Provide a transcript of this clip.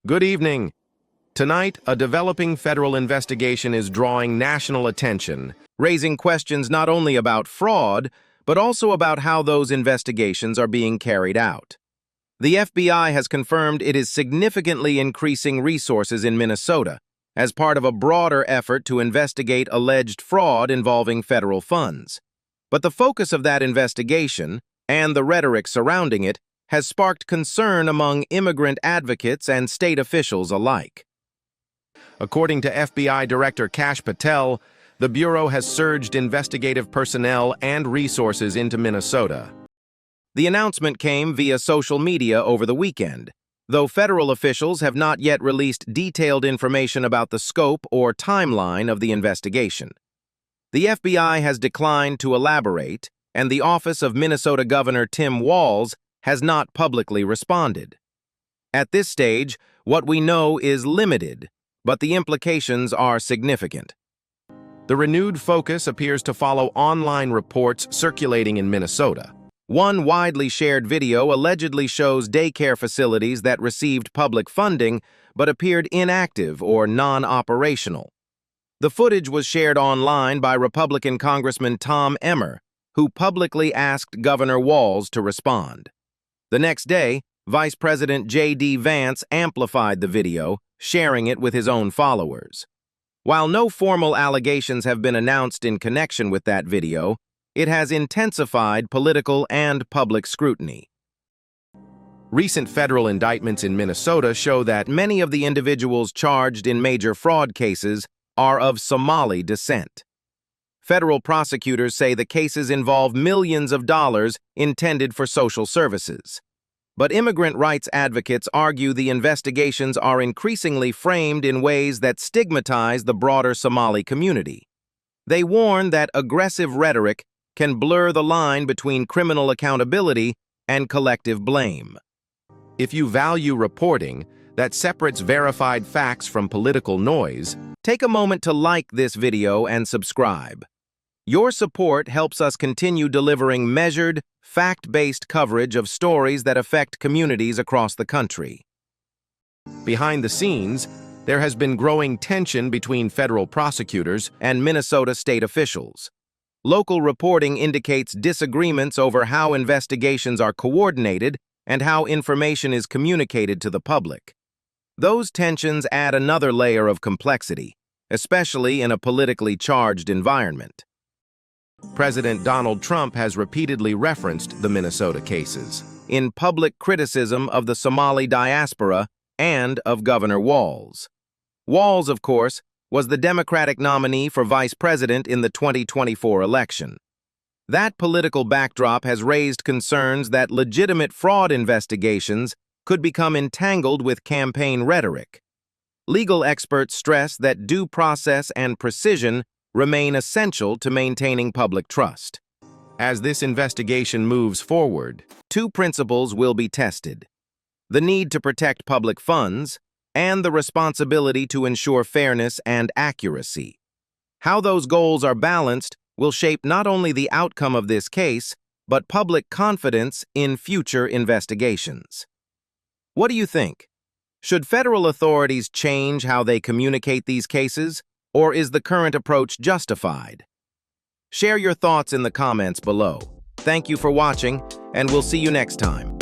Good evening. Tonight, a developing federal investigation is drawing national attention, raising questions not only about fraud, but also about how those investigations are being carried out. The FBI has confirmed it is significantly increasing resources in Minnesota as part of a broader effort to investigate alleged fraud involving federal funds. But the focus of that investigation, and the rhetoric surrounding it, has sparked concern among immigrant advocates and state officials alike. According to FBI Director Kash Patel, the Bureau has surged investigative personnel and resources into Minnesota. The announcement came via social media over the weekend, though federal officials have not yet released detailed information about the scope or timeline of the investigation. The FBI has declined to elaborate, and the Office of Minnesota Governor Tim Walz has not publicly responded. At this stage, what we know is limited, but the implications are significant. The renewed focus appears to follow online reports circulating in Minnesota. One widely shared video allegedly shows daycare facilities that received public funding but appeared inactive or non-operational. The footage was shared online by Republican Congressman Tom Emmer, who publicly asked Governor Walz to respond. The next day, Vice President J.D. Vance amplified the video, sharing it with his own followers. While no formal allegations have been announced in connection with that video, it has intensified political and public scrutiny. Recent federal indictments in Minnesota show that many of the individuals charged in major fraud cases are of Somali descent. Federal prosecutors say the cases involve millions of dollars intended for social services. But immigrant rights advocates argue the investigations are increasingly framed in ways that stigmatize the broader Somali community. They warn that aggressive rhetoric can blur the line between criminal accountability and collective blame. If you value reporting that separates verified facts from political noise, take a moment to like this video and subscribe. Your support helps us continue delivering measured, fact-based coverage of stories that affect communities across the country. Behind the scenes, there has been growing tension between federal prosecutors and Minnesota state officials. Local reporting indicates disagreements over how investigations are coordinated and how information is communicated to the public. Those tensions add another layer of complexity, especially in a politically charged environment. President Donald Trump has repeatedly referenced the Minnesota cases in public criticism of the Somali diaspora and of Governor Walz. Walz, of course, was the Democratic nominee for vice president in the 2024 election. That political backdrop has raised concerns that legitimate fraud investigations could become entangled with campaign rhetoric. Legal experts stress that due process and precision remain essential to maintaining public trust. As this investigation moves forward, two principles will be tested: the need to protect public funds and the responsibility to ensure fairness and accuracy. How those goals are balanced will shape not only the outcome of this case, but public confidence in future investigations. What do you think? Should federal authorities change how they communicate these cases, or is the current approach justified? Share your thoughts in the comments below. Thank you for watching, and we'll see you next time.